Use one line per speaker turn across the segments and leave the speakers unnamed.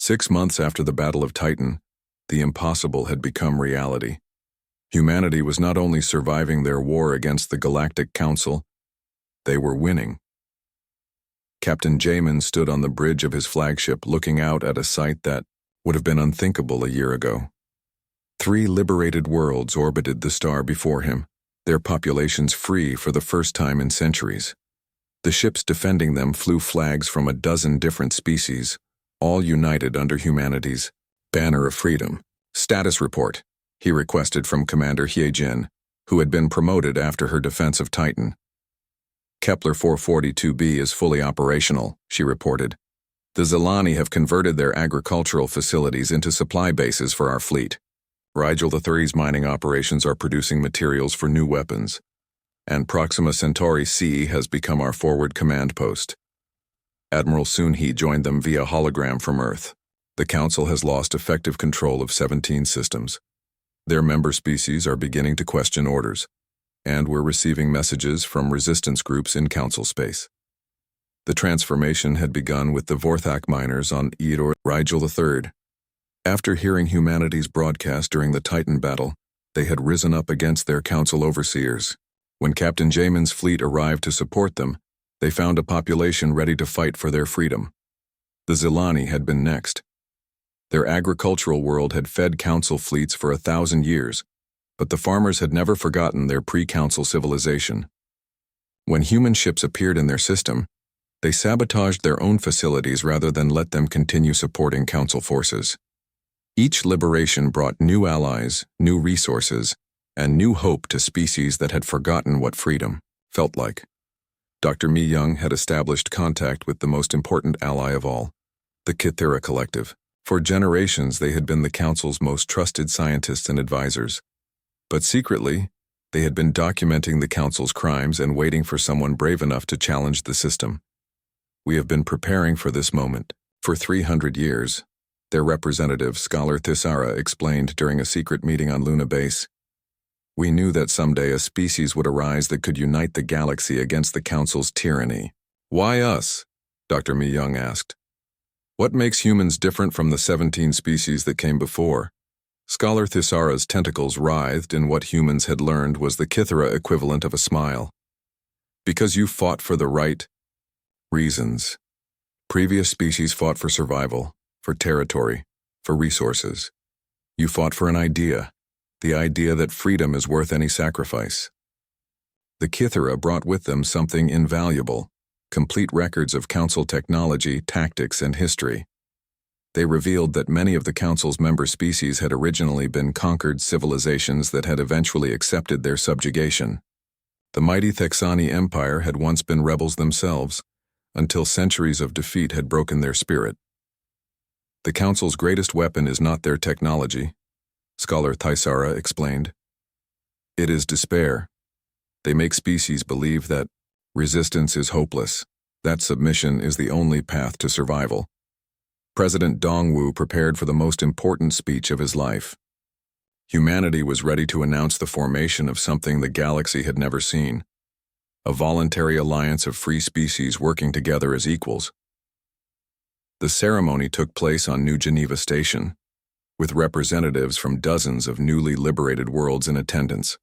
6 months after the Battle of Titan, the impossible had become reality. Humanity was not only surviving their war against the Galactic Council, they were winning. Captain Jamin stood on the bridge of his flagship looking out at a sight that would have been unthinkable a year ago. 3 liberated worlds orbited the star before him, their populations free for the first time in centuries. The ships defending them flew flags from a dozen different species, all united under humanity's banner of freedom. Status report, he requested from Commander Hyejin, who had been promoted after her defense of Titan. Kepler 442b is fully operational, she reported. The Zilani have converted their agricultural facilities into supply bases for our fleet. Rigel III's mining operations are producing materials for new weapons, and Proxima Centauri C has become our forward command post. Admiral Sun-hee joined them via hologram from Earth. The Council has lost effective control of 17 systems. Their member species are beginning to question orders, and we're receiving messages from resistance groups in Council space. The transformation had begun with the Vorthak miners on Eidor Rigel III. After hearing humanity's broadcast during the Titan battle, they had risen up against their Council overseers. When Captain Jamin's fleet arrived to support them, they found a population ready to fight for their freedom. The Zilani had been next. Their agricultural world had fed Council fleets for 1,000 years, but the farmers had never forgotten their pre-Council civilization. When human ships appeared in their system, they sabotaged their own facilities rather than let them continue supporting Council forces. Each liberation brought new allies, new resources, and new hope to species that had forgotten what freedom felt like. Dr. Mi Young had established contact with the most important ally of all, the Kythera Collective. For generations, they had been the Council's most trusted scientists and advisors. But secretly, they had been documenting the Council's crimes and waiting for someone brave enough to challenge the system. We have been preparing for this moment for 300 years, their representative, Scholar Thisara, explained during a secret meeting on Luna Base. We knew that someday a species would arise that could unite the galaxy against the Council's tyranny. Why us? Dr. Mi Young asked. What makes humans different from the 17 species that came before? Scholar Thisara's tentacles writhed in what humans had learned was the Kythera equivalent of a smile. Because you fought for the right reasons. Previous species fought for survival, for territory, for resources. You fought for an idea, the idea that freedom is worth any sacrifice. The Kythera brought with them something invaluable, complete records of Council technology, tactics, and history. They revealed that many of the Council's member species had originally been conquered civilizations that had eventually accepted their subjugation. The mighty Thexani Empire had once been rebels themselves, until centuries of defeat had broken their spirit. The Council's greatest weapon is not their technology, Scholar Thisara explained. It is despair. They make species believe that resistance is hopeless, that submission is the only path to survival. President Dongwu prepared for the most important speech of his life. Humanity was ready to announce the formation of something the galaxy had never seen. A voluntary alliance of free species working together as equals. The ceremony took place on New Geneva Station, with representatives from dozens of newly liberated worlds in attendance.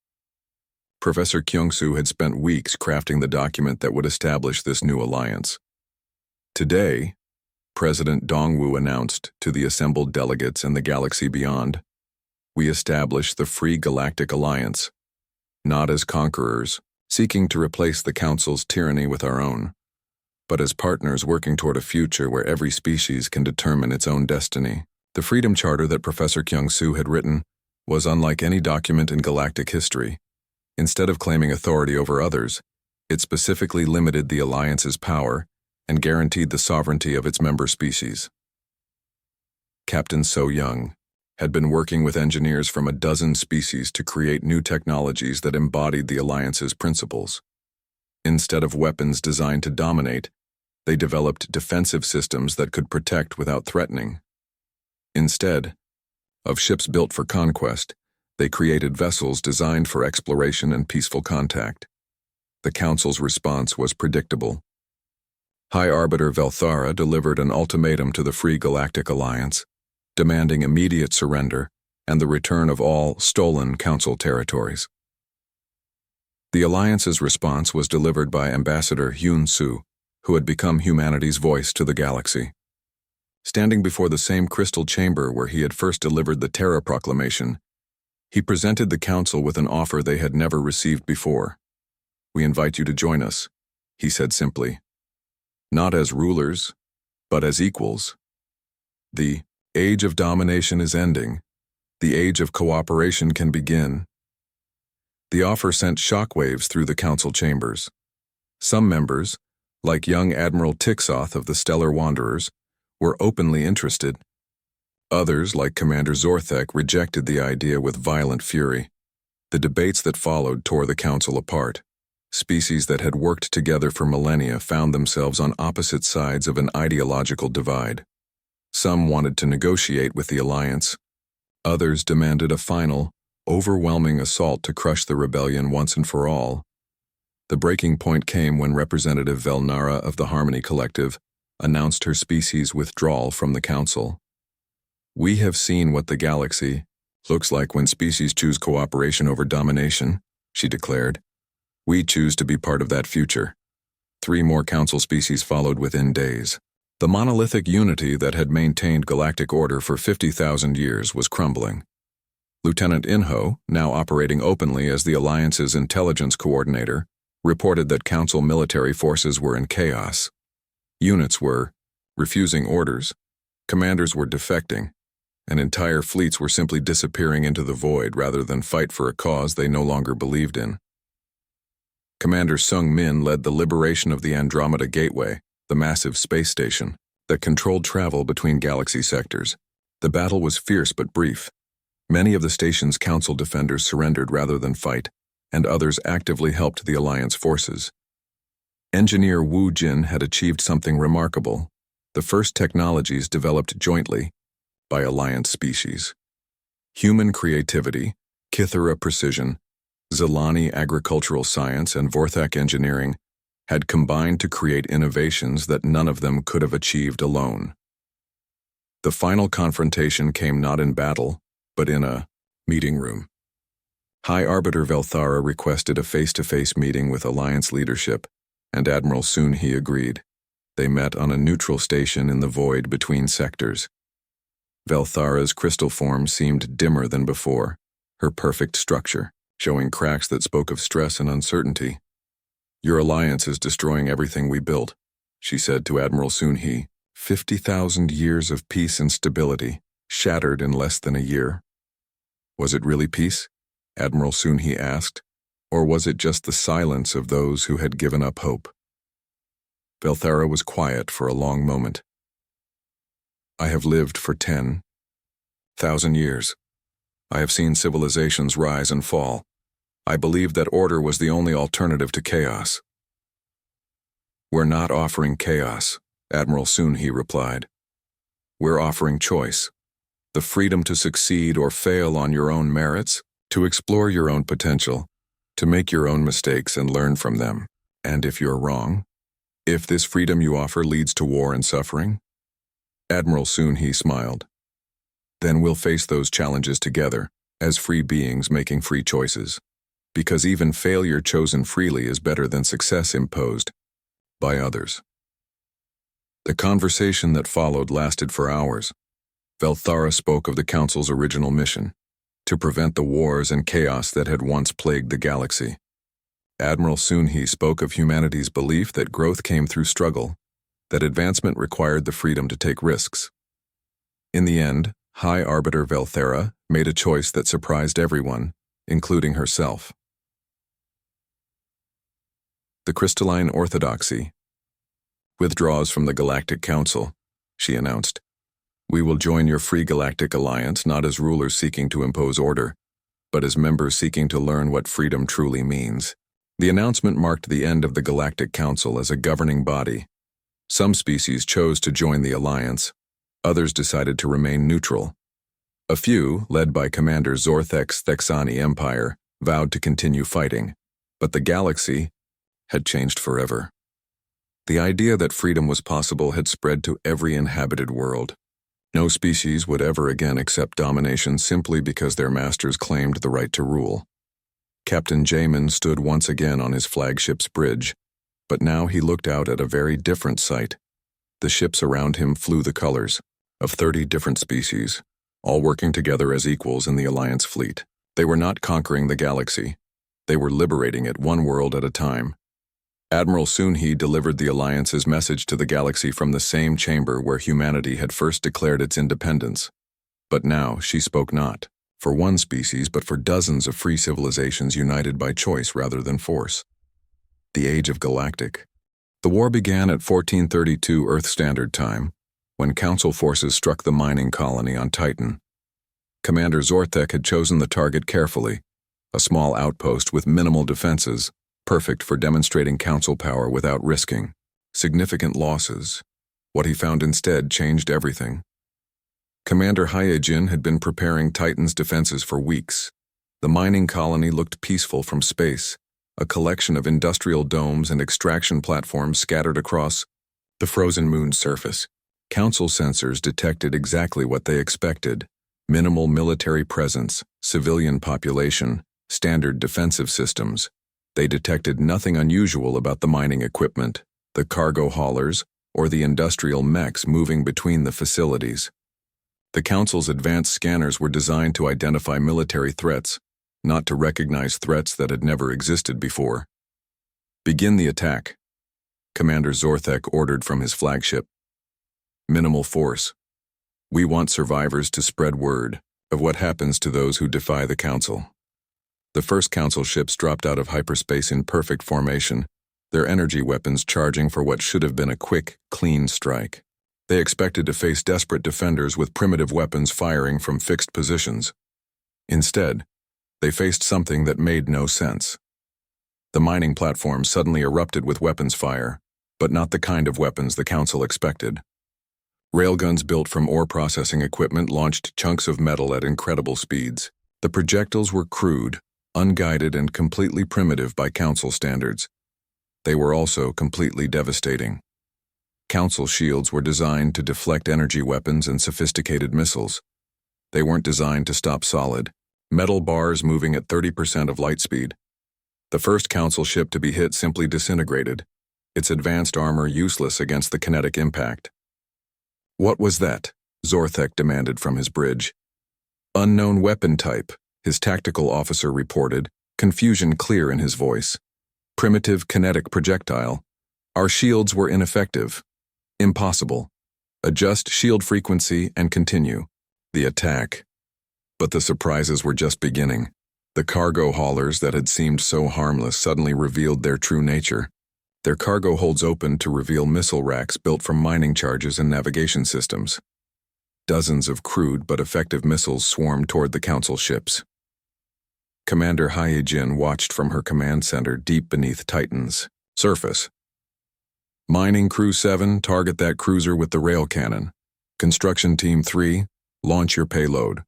Professor Kyung-soo had spent weeks crafting the document that would establish this new alliance. Today, President Dongwu announced to the assembled delegates and the galaxy beyond, we establish the Free Galactic Alliance, not as conquerors, seeking to replace the Council's tyranny with our own, but as partners working toward a future where every species can determine its own destiny. The Freedom Charter that Professor Kyung-soo had written was unlike any document in galactic history. Instead of claiming authority over others, it specifically limited the Alliance's power and guaranteed the sovereignty of its member species. Captain So Young had been working with engineers from a dozen species to create new technologies that embodied the Alliance's principles. Instead of weapons designed to dominate, they developed defensive systems that could protect without threatening. Instead of ships built for conquest, they created vessels designed for exploration and peaceful contact. The Council's response was predictable. High Arbiter Velthara delivered an ultimatum to the Free Galactic Alliance, demanding immediate surrender and the return of all stolen Council territories. The Alliance's response was delivered by Ambassador Hyun Soo, who had become humanity's voice to the galaxy. Standing before the same crystal chamber where he had first delivered the Terra Proclamation, he presented the Council with an offer they had never received before. "We invite you to join us," he said simply. "Not as rulers, but as equals. The age of domination is ending. The age of cooperation can begin." The offer sent shockwaves through the Council chambers. Some members, like young Admiral Tixoth of the Stellar Wanderers, were openly interested. Others, like Commander Zorthek, rejected the idea with violent fury. The debates that followed tore the Council apart. Species that had worked together for millennia found themselves on opposite sides of an ideological divide. Some wanted to negotiate with the Alliance. Others demanded a final, overwhelming assault to crush the rebellion once and for all. The breaking point came when Representative Velnara of the Harmony Collective announced her species' withdrawal from the Council. "We have seen what the galaxy looks like when species choose cooperation over domination," she declared. "We choose to be part of that future." 3 more Council species followed within days. The monolithic unity that had maintained galactic order for 50,000 years was crumbling. Lieutenant Inho, now operating openly as the Alliance's intelligence coordinator, reported that Council military forces were in chaos. Units were refusing orders, commanders were defecting, and entire fleets were simply disappearing into the void rather than fight for a cause they no longer believed in. Commander Sung Min led the liberation of the Andromeda Gateway, the massive space station that controlled travel between galaxy sectors. The battle was fierce but brief. Many of the station's Council defenders surrendered rather than fight, and others actively helped the Alliance forces. Engineer Wu Jin had achieved something remarkable: the first technologies developed jointly by Alliance species. Human creativity, Kithara precision, Zilani agricultural science, and Vorthak engineering had combined to create innovations that none of them could have achieved alone. The final confrontation came not in battle, but in a meeting room. High Arbiter Velthara requested a face-to-face meeting with Alliance leadership, and Admiral Soon-Hee agreed. They met on a neutral station in the void between sectors. Velthara's crystal form seemed dimmer than before, her perfect structure showing cracks that spoke of stress and uncertainty. "Your Alliance is destroying everything we built," she said to Admiral Soon-Hee. 50,000 years of peace and stability, shattered in less than a year. Was it really peace? Admiral Soon-Hee asked, or was it just the silence of those who had given up hope? Velthara was quiet for a long moment. "I have lived for 10,000 years. I have seen civilizations rise and fall. I believed that order was the only alternative to chaos." "We're not offering chaos," Admiral Soon-Hee replied. "We're offering choice. The freedom to succeed or fail on your own merits, to explore your own potential, to make your own mistakes and learn from them. And if you're wrong, if this freedom you offer leads to war and suffering?" Admiral Soon-Hee smiled. "Then we'll face those challenges together, as free beings making free choices. Because even failure chosen freely is better than success imposed by others." The conversation that followed lasted for hours. Velthara spoke of the Council's original mission, to prevent the wars and chaos that had once plagued the galaxy. Admiral Soon-Hee spoke of humanity's belief that growth came through struggle, that advancement required the freedom to take risks. In the end, High Arbiter Velthara made a choice that surprised everyone, including herself. The Crystalline Orthodoxy withdraws from the Galactic Council, she announced. "We will join your Free Galactic Alliance not as rulers seeking to impose order, but as members seeking to learn what freedom truly means." The announcement marked the end of the Galactic Council as a governing body. Some species chose to join the Alliance, others decided to remain neutral. A few, led by Commander Zorthek's Thexani Empire, vowed to continue fighting, but the galaxy had changed forever. The idea that freedom was possible had spread to every inhabited world. No species would ever again accept domination simply because their masters claimed the right to rule. Captain Jamin stood once again on his flagship's bridge, but now he looked out at a very different sight. The ships around him flew the colors of 30 different species, all working together as equals in the Alliance fleet. They were not conquering the galaxy. They were liberating it one world at a time. Admiral Sunhee delivered the Alliance's message to the galaxy from the same chamber where humanity had first declared its independence. But now she spoke not for one species but for dozens of free civilizations united by choice rather than force. The Age of Galactic. The war began at 1432 Earth Standard Time, when Council forces struck the mining colony on Titan. Commander Zorthek had chosen the target carefully, a small outpost with minimal defenses, perfect for demonstrating Council power without risking significant losses. What he found instead changed everything. Commander Hyejin had been preparing Titan's defenses for weeks. The mining colony looked peaceful from space, a collection of industrial domes and extraction platforms scattered across the frozen moon's surface. Council sensors detected exactly what they expected: minimal military presence, civilian population, standard defensive systems. They detected nothing unusual about the mining equipment, the cargo haulers, or the industrial mechs moving between the facilities. The Council's advanced scanners were designed to identify military threats, not to recognize threats that had never existed before. Begin the attack, Commander Zorthek ordered from his flagship. Minimal force. We want survivors to spread word of what happens to those who defy the Council. The first Council ships dropped out of hyperspace in perfect formation, their energy weapons charging for what should have been a quick, clean strike. They expected to face desperate defenders with primitive weapons firing from fixed positions. Instead, they faced something that made no sense. The mining platform suddenly erupted with weapons fire, but not the kind of weapons the Council expected. Railguns built from ore processing equipment launched chunks of metal at incredible speeds. The projectiles were crude, unguided, and completely primitive by Council standards. They were also completely devastating. Council shields were designed to deflect energy weapons and sophisticated missiles. They weren't designed to stop solid metal bars moving at 30% of light speed. The first Council ship to be hit simply disintegrated, its advanced armor useless against the kinetic impact. What was that? Zorthek demanded from his bridge. Unknown weapon type, his tactical officer reported, confusion clear in his voice. Primitive kinetic projectile. Our shields were ineffective. Impossible. Adjust shield frequency and continue the attack. But the surprises were just beginning. The cargo haulers that had seemed so harmless suddenly revealed their true nature. Their cargo holds opened to reveal missile racks built from mining charges and navigation systems. Dozens of crude but effective missiles swarmed toward the Council ships. Commander Hyejin watched from her command center deep beneath Titan's surface. Mining Crew 7, target that cruiser with the rail cannon. Construction Team 3, launch your payload.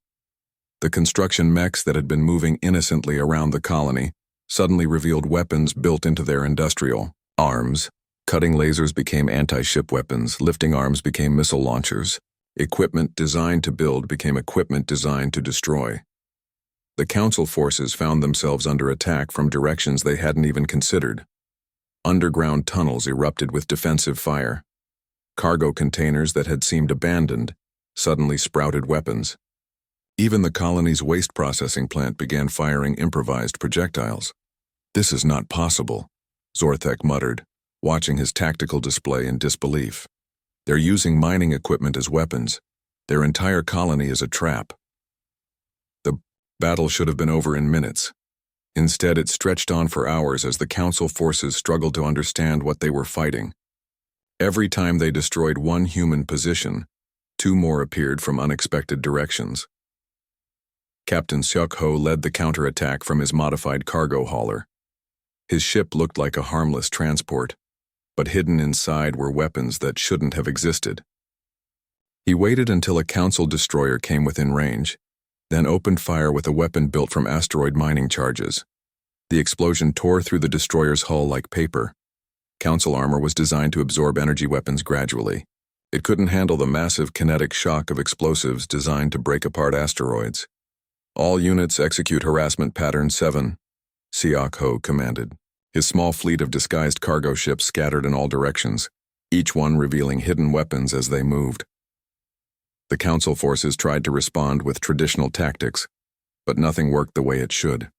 The construction mechs that had been moving innocently around the colony suddenly revealed weapons built into their industrial arms. Cutting lasers became anti-ship weapons, lifting arms became missile launchers. Equipment designed to build became equipment designed to destroy. The Council forces found themselves under attack from directions they hadn't even considered. Underground tunnels erupted with defensive fire. Cargo containers that had seemed abandoned suddenly sprouted weapons. Even the colony's waste processing plant began firing improvised projectiles. This is not possible, Zorthek muttered, watching his tactical display in disbelief. They're using mining equipment as weapons. Their entire colony is a trap. The battle should have been over in minutes. Instead, it stretched on for hours as the Council forces struggled to understand what they were fighting. Every time they destroyed one human position, two more appeared from unexpected directions. Captain Seok-ho led the counterattack from his modified cargo hauler. His ship looked like a harmless transport, but hidden inside were weapons that shouldn't have existed. He waited until a Council destroyer came within range, then opened fire with a weapon built from asteroid mining charges. The explosion tore through the destroyer's hull like paper. Council armor was designed to absorb energy weapons gradually. It couldn't handle the massive kinetic shock of explosives designed to break apart asteroids. All units execute harassment pattern 7, Siak Ho commanded. His small fleet of disguised cargo ships scattered in all directions, each one revealing hidden weapons as they moved. The Council forces tried to respond with traditional tactics, but nothing worked the way it should.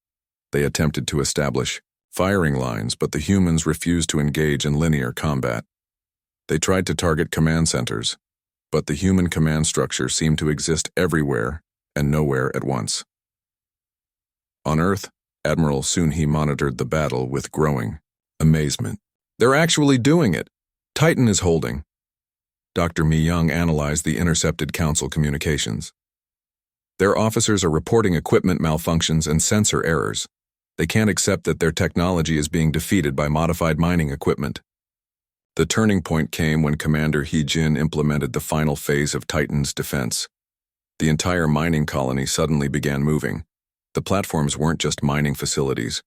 They attempted to establish firing lines, but the humans refused to engage in linear combat. They tried to target command centers, but the human command structure seemed to exist everywhere and nowhere at once. On Earth, Admiral Sunhee monitored the battle with growing amazement. They're actually doing it. Titan is holding. Dr. Mi Young analyzed the intercepted Council communications. Their officers are reporting equipment malfunctions and sensor errors. They can't accept that their technology is being defeated by modified mining equipment. The turning point came when Commander He Jin implemented the final phase of Titan's defense. The entire mining colony suddenly began moving. The platforms weren't just mining facilities.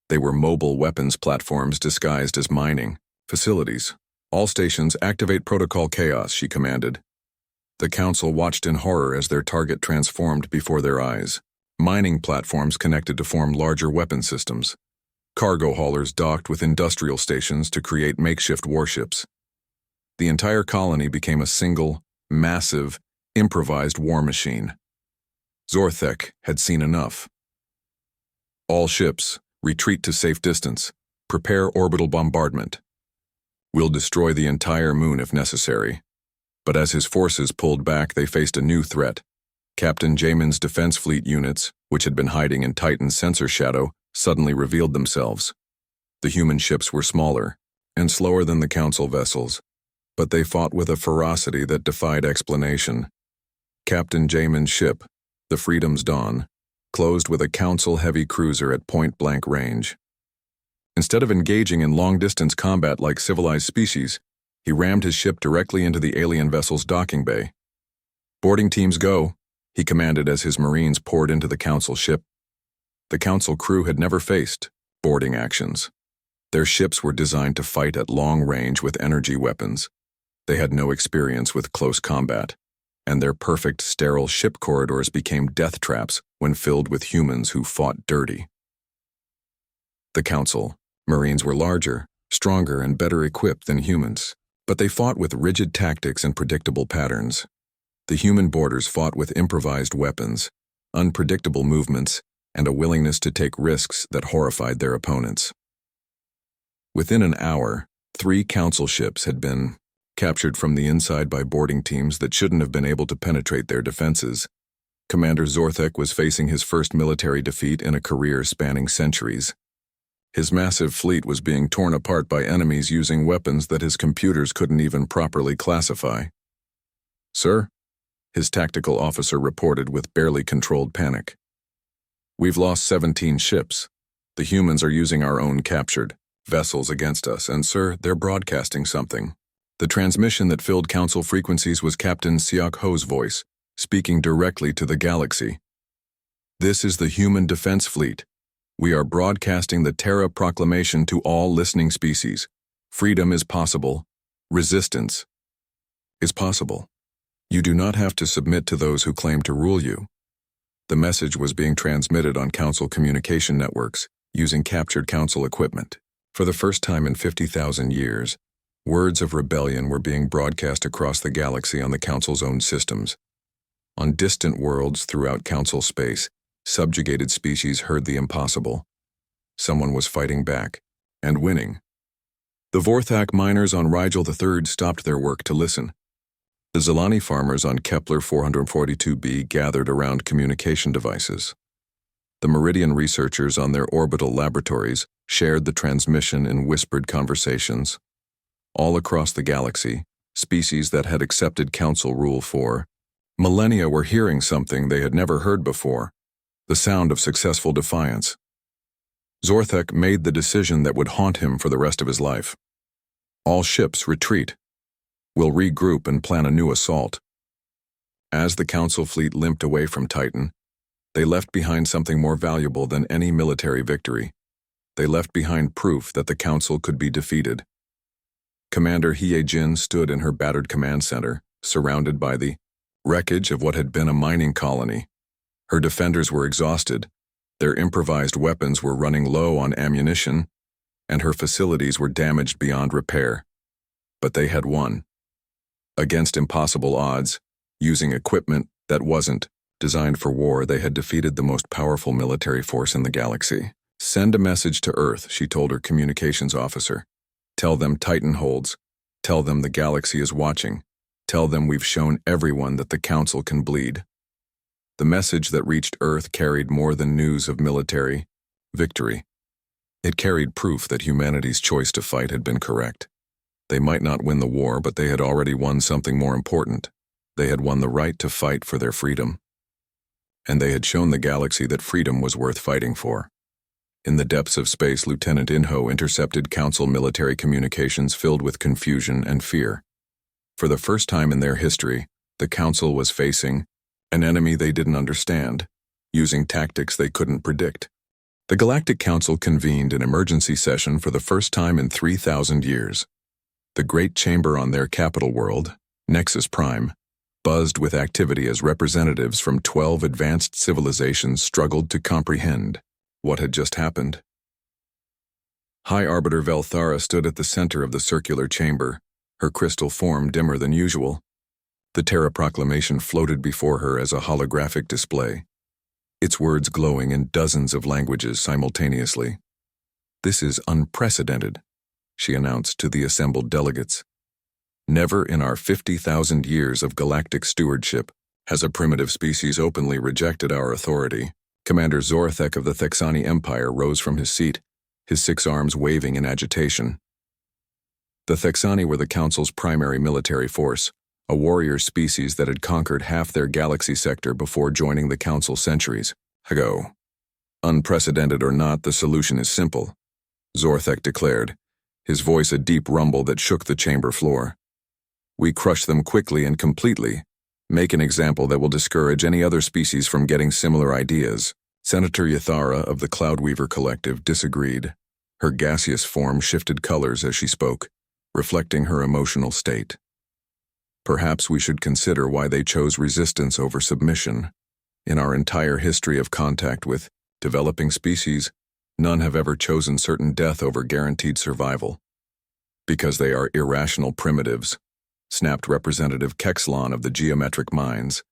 They were mobile weapons platforms disguised as mining facilities. All stations activate Protocol Chaos, she commanded. The Council watched in horror as their target transformed before their eyes. Mining platforms connected to form larger weapon systems. Cargo haulers docked with industrial stations to create makeshift warships. The entire colony became a single, massive, improvised war machine. Zorthek had seen enough. All ships, retreat to safe distance. Prepare orbital bombardment. We'll destroy the entire moon if necessary. But as his forces pulled back, they faced a new threat. Captain Jamin's defense fleet units, which had been hiding in Titan's sensor shadow, suddenly revealed themselves. The human ships were smaller and slower than the Council vessels, but they fought with a ferocity that defied explanation. Captain Jamin's ship, the Freedom's Dawn, closed with a Council heavy cruiser at point-blank range. Instead of engaging in long-distance combat like civilized species, he rammed his ship directly into the alien vessel's docking bay. "Boarding teams go," he commanded as his Marines poured into the Council ship. The Council crew had never faced boarding actions. Their ships were designed to fight at long range with energy weapons. They had no experience with close combat, and their perfect, sterile ship corridors became death traps when filled with humans who fought dirty. The Council Marines were larger, stronger, and better equipped than humans, but they fought with rigid tactics and predictable patterns. The human boarders fought with improvised weapons, unpredictable movements, and a willingness to take risks that horrified their opponents. Within an hour, 3 Council ships had been captured from the inside by boarding teams that shouldn't have been able to penetrate their defenses. Commander Zorthek was facing his first military defeat in a career spanning centuries. His massive fleet was being torn apart by enemies using weapons that his computers couldn't even properly classify. "Sir," his tactical officer reported with barely controlled panic. "We've lost 17 ships. The humans are using our own captured vessels against us, and sir, they're broadcasting something." The transmission that filled Council frequencies was Captain Siak Ho's voice, speaking directly to the galaxy. "This is the Human Defense Fleet. We are broadcasting the Terra Proclamation to all listening species. Freedom is possible. Resistance is possible. You do not have to submit to those who claim to rule you." The message was being transmitted on Council communication networks, using captured Council equipment. For the first time in 50,000 years, words of rebellion were being broadcast across the galaxy on the Council's own systems. On distant worlds throughout Council space, subjugated species heard the impossible. Someone was fighting back, and winning. The Vorthak miners on Rigel III stopped their work to listen. The Zelani farmers on Kepler 442b gathered around communication devices. The Meridian researchers on their orbital laboratories shared the transmission in whispered conversations. All across the galaxy, species that had accepted Council rule for millennia were hearing something they had never heard before: the sound of successful defiance. Zorthek made the decision that would haunt him for the rest of his life. "All ships retreat. We'll regroup and plan a new assault." As the Council fleet limped away from Titan, they left behind something more valuable than any military victory. They left behind proof that the Council could be defeated. Commander Hye-jin stood in her battered command center, surrounded by the wreckage of what had been a mining colony. Her defenders were exhausted, their improvised weapons were running low on ammunition, and her facilities were damaged beyond repair. But they had won. Against impossible odds, using equipment that wasn't designed for war, they had defeated the most powerful military force in the galaxy. "Send a message to Earth," she told her communications officer. "Tell them Titan holds. Tell them the galaxy is watching. Tell them we've shown everyone that the Council can bleed." The message that reached Earth carried more than news of military victory. It carried proof that humanity's choice to fight had been correct. They might not win the war, but they had already won something more important. They had won the right to fight for their freedom. And they had shown the galaxy that freedom was worth fighting for. In the depths of space, Lieutenant Inho intercepted Council military communications filled with confusion and fear. For the first time in their history, the Council was facing an enemy they didn't understand, using tactics they couldn't predict. The Galactic Council convened an emergency session for the first time in 3,000 years. The great chamber on their capital world, Nexus Prime, buzzed with activity as representatives from 12 advanced civilizations struggled to comprehend what had just happened. High Arbiter Velthara stood at the center of the circular chamber, her crystal form dimmer than usual. The Terra Proclamation floated before her as a holographic display, its words glowing in dozens of languages simultaneously. "This is unprecedented," she announced to the assembled delegates. "Never in our 50,000 years of galactic stewardship has a primitive species openly rejected our authority." Commander Zorthek of the Thexani Empire rose from his seat, his 6 arms waving in agitation. The Thexani were the Council's primary military force, a warrior species that had conquered half their galaxy sector before joining the Council centuries ago. "Unprecedented or not, the solution is simple," Zorthek declared, his voice a deep rumble that shook the chamber floor. "We crush them quickly and completely, make an example that will discourage any other species from getting similar ideas." Senator Yathara of the Cloudweaver Collective disagreed. Her gaseous form shifted colors as she spoke, reflecting her emotional state. "Perhaps we should consider why they chose resistance over submission. In our entire history of contact with developing species, none have ever chosen certain death over guaranteed survival. Because they are irrational primitives," snapped Representative Kexlon of the Geometric Minds.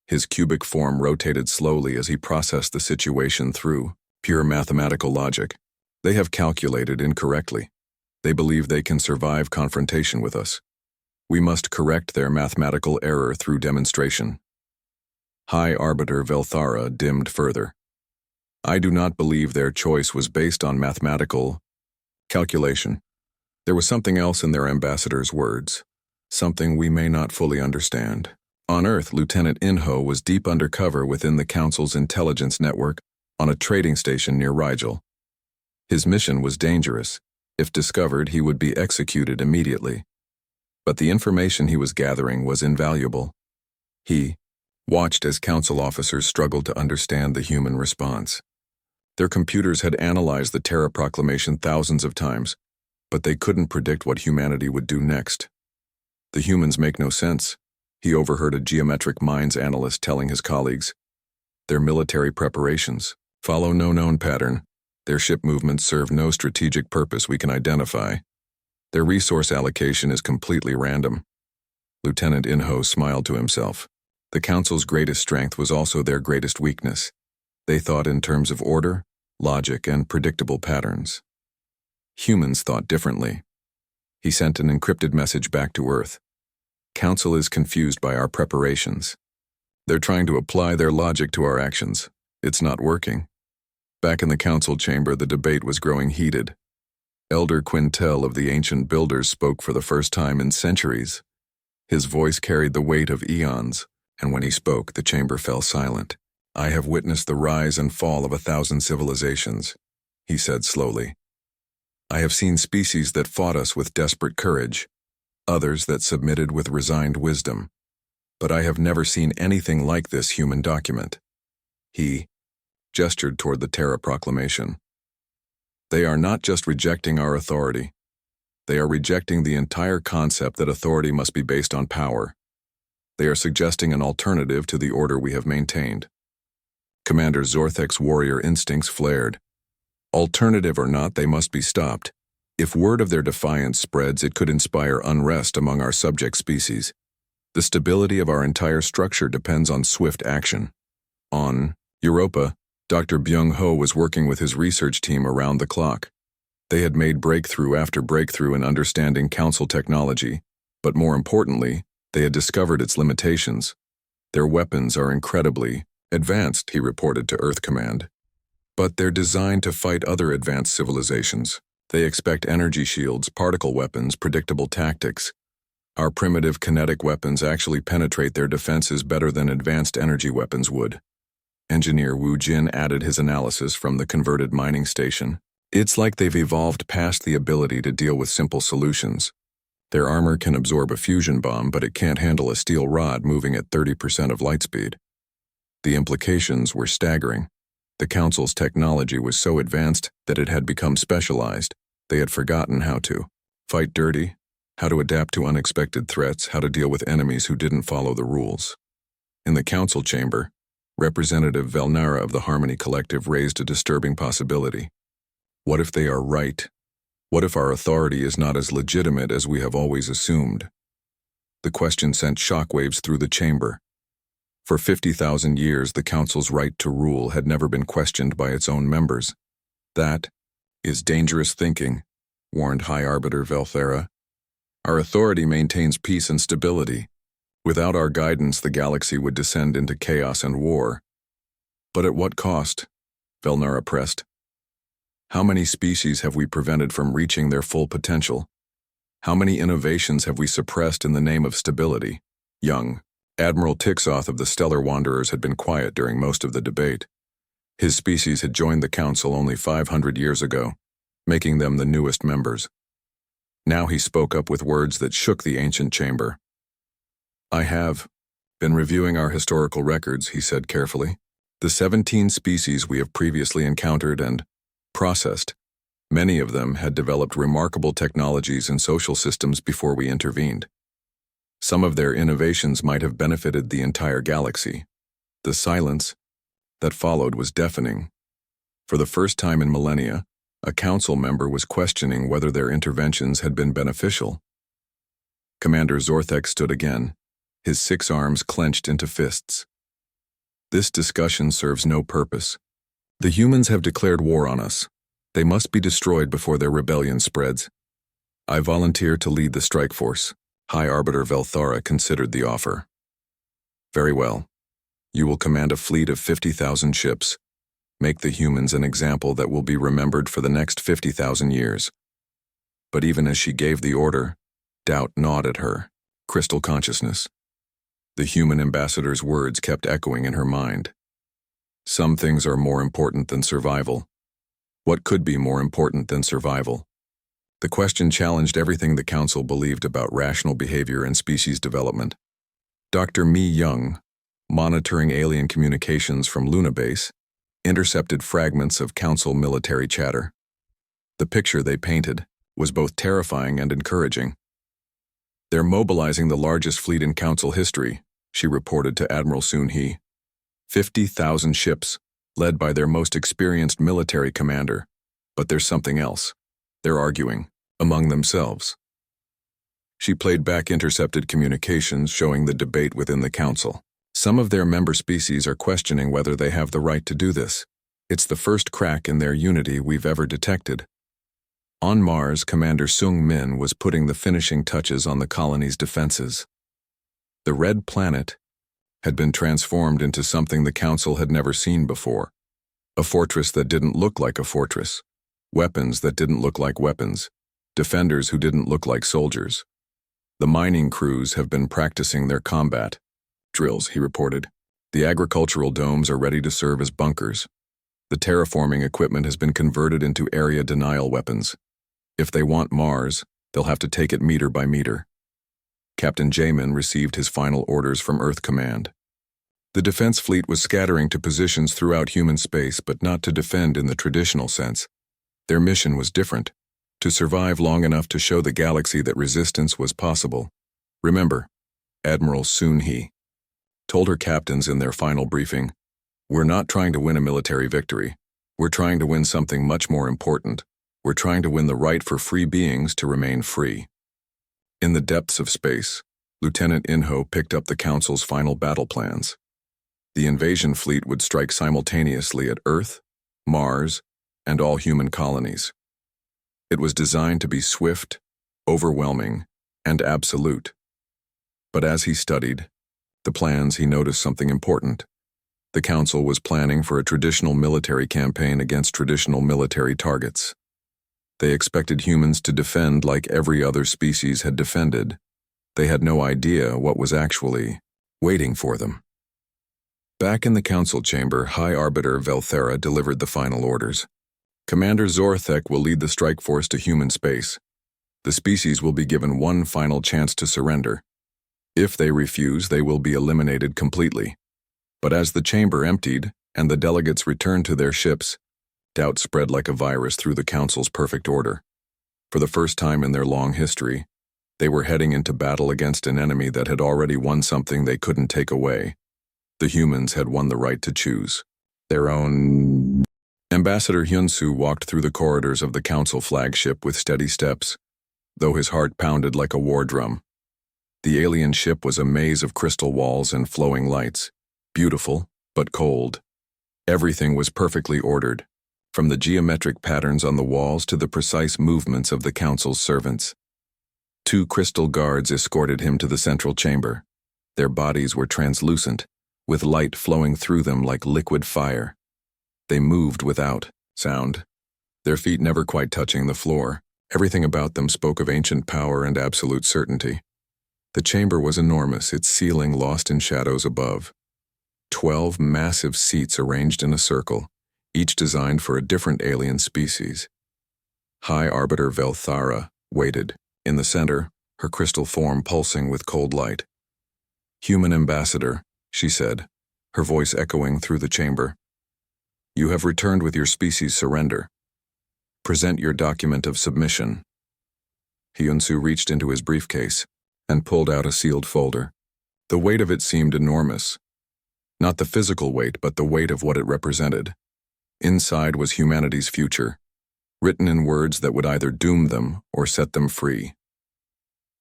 His cubic form rotated slowly as he processed the situation through pure mathematical logic. "They have calculated incorrectly. They believe they can survive confrontation with us. We must correct their mathematical error through demonstration." High Arbiter Velthara dimmed further. "I do not believe their choice was based on mathematical calculation. There was something else in their ambassador's words, something we may not fully understand." On Earth, Lieutenant Inho was deep undercover within the Council's intelligence network on a trading station near Rigel. His mission was dangerous. If discovered, he would be executed immediately. But the information he was gathering was invaluable. He watched as Council officers struggled to understand the human response. Their computers had analyzed the Terra Proclamation thousands of times, but they couldn't predict what humanity would do next. "The humans make no sense," he overheard a Geometric Minds analyst telling his colleagues. "Their military preparations follow no known pattern. Their ship movements serve no strategic purpose we can identify. Their resource allocation is completely random." Lieutenant Inho smiled to himself. The Council's greatest strength was also their greatest weakness. They thought in terms of order, logic, and predictable patterns. Humans thought differently. He sent an encrypted message back to Earth. "Council is confused by our preparations. They're trying to apply their logic to our actions. It's not working." Back in the Council chamber, the debate was growing heated. Elder Quintel of the Ancient Builders spoke for the first time in centuries. His voice carried the weight of eons, and when he spoke, the chamber fell silent. "I have witnessed the rise and fall of 1,000 civilizations," he said slowly. "I have seen species that fought us with desperate courage, others that submitted with resigned wisdom. But I have never seen anything like this human document." He gestured toward the Terra Proclamation. "They are not just rejecting our authority. They are rejecting the entire concept that authority must be based on power. They are suggesting an alternative to the order we have maintained. Commander Zorthek's warrior instincts flared. Alternative or not, they must be stopped. If word of their defiance spreads, it could inspire unrest among our subject species. The stability of our entire structure depends on swift action. On Europa, Dr. Byung-ho was working with his research team around the clock. They had made breakthrough after breakthrough in understanding Council technology, but more importantly, they had discovered its limitations. Their weapons are incredibly advanced, he reported to Earth Command. But they're designed to fight other advanced civilizations. They expect energy shields, particle weapons, predictable tactics. Our primitive kinetic weapons actually penetrate their defenses better than advanced energy weapons would. Engineer Wu Jin added his analysis from the converted mining station. It's like they've evolved past the ability to deal with simple solutions. Their armor can absorb a fusion bomb, but it can't handle a steel rod moving at 30% of light speed. The implications were staggering. The Council's technology was so advanced that it had become specialized. They had forgotten how to fight dirty, how to adapt to unexpected threats, how to deal with enemies who didn't follow the rules. In the Council chamber, Representative Velnara of the Harmony Collective raised a disturbing possibility. What if they are right? What if our authority is not as legitimate as we have always assumed? The question sent shockwaves through the chamber. For 50,000 years, the Council's right to rule had never been questioned by its own members. That is dangerous thinking, warned High Arbiter Velthera. Our authority maintains peace and stability. Without our guidance, the galaxy would descend into chaos and war. But at what cost? Velnara pressed. How many species have we prevented from reaching their full potential? How many innovations have we suppressed in the name of stability? Young Admiral Tixoth of the Stellar Wanderers had been quiet during most of the debate. His species had joined the Council only 500 years ago, making them the newest members. Now he spoke up with words that shook the ancient chamber. I have been reviewing our historical records, he said carefully. The 17 species we have previously encountered and processed, many of them had developed remarkable technologies and social systems before we intervened. Some of their innovations might have benefited the entire galaxy. The silence that followed was deafening. For the first time in millennia, a council member was questioning whether their interventions had been beneficial. Commander Zorthek stood again, his 6 arms clenched into fists. This discussion serves no purpose. The humans have declared war on us. They must be destroyed before their rebellion spreads. I volunteer to lead the strike force. High Arbiter Velthara considered the offer. Very well. You will command a fleet of 50,000 ships. Make the humans an example that will be remembered for the next 50,000 years. But even as she gave the order, doubt gnawed at her, crystal consciousness. The human ambassador's words kept echoing in her mind. Some things are more important than survival. What could be more important than survival? The question challenged everything the Council believed about rational behavior and species development. Dr. Mi Young, monitoring alien communications from Luna Base, intercepted fragments of Council military chatter. The picture they painted was both terrifying and encouraging. They're mobilizing the largest fleet in Council history, she reported to Admiral Soon-hee. 50,000 ships, led by their most experienced military commander. But there's something else. They're arguing, among themselves. She played back intercepted communications showing the debate within the Council. Some of their member species are questioning whether they have the right to do this. It's the first crack in their unity we've ever detected. On Mars, Commander Sung Min was putting the finishing touches on the colony's defenses. The Red Planet had been transformed into something the Council had never seen before. A fortress that didn't look like a fortress. Weapons that didn't look like weapons. Defenders who didn't look like soldiers. The mining crews have been practicing their combat drills, he reported. The agricultural domes are ready to serve as bunkers. The terraforming equipment has been converted into area denial weapons. If they want Mars, they'll have to take it meter by meter. Captain Jamin received his final orders from Earth Command. The defense fleet was scattering to positions throughout human space, but not to defend in the traditional sense. Their mission was different, to survive long enough to show the galaxy that resistance was possible. Remember, Admiral Soon-hee told her captains in their final briefing, "We're not trying to win a military victory. We're trying to win something much more important. We're trying to win the right for free beings to remain free." In the depths of space, Lieutenant Inho picked up the Council's final battle plans. The invasion fleet would strike simultaneously at Earth, Mars, and all human colonies. It was designed to be swift, overwhelming, and absolute. But as he studied the plans, he noticed something important. The Council was planning for a traditional military campaign against traditional military targets. They expected humans to defend like every other species had defended. They had no idea what was actually waiting for them. Back in the Council chamber, High Arbiter Velthera delivered the final orders. "Commander Zorthek will lead the strike force to human space. The species will be given one final chance to surrender. If they refuse, they will be eliminated completely." But as the chamber emptied and the delegates returned to their ships, doubt spread like a virus through the Council's perfect order. For the first time in their long history, they were heading into battle against an enemy that had already won something they couldn't take away. The humans had won the right to choose their own. Ambassador Hyunsu walked through the corridors of the Council flagship with steady steps, though his heart pounded like a war drum. The alien ship was a maze of crystal walls and flowing lights, beautiful but cold. Everything was perfectly ordered, from the geometric patterns on the walls to the precise movements of the Council's servants. 2 crystal guards escorted him to the central chamber. Their bodies were translucent, with light flowing through them like liquid fire. They moved without sound, their feet never quite touching the floor. Everything about them spoke of ancient power and absolute certainty. The chamber was enormous, its ceiling lost in shadows above. 12 massive seats arranged in a circle, each designed for a different alien species. High Arbiter Velthara waited, in the center, her crystal form pulsing with cold light. "Human ambassador," she said, her voice echoing through the chamber. "You have returned with your species' surrender. Present your document of submission." Hyunsu reached into his briefcase and pulled out a sealed folder. The weight of it seemed enormous. Not the physical weight, but the weight of what it represented. Inside was humanity's future, written in words that would either doom them or set them free.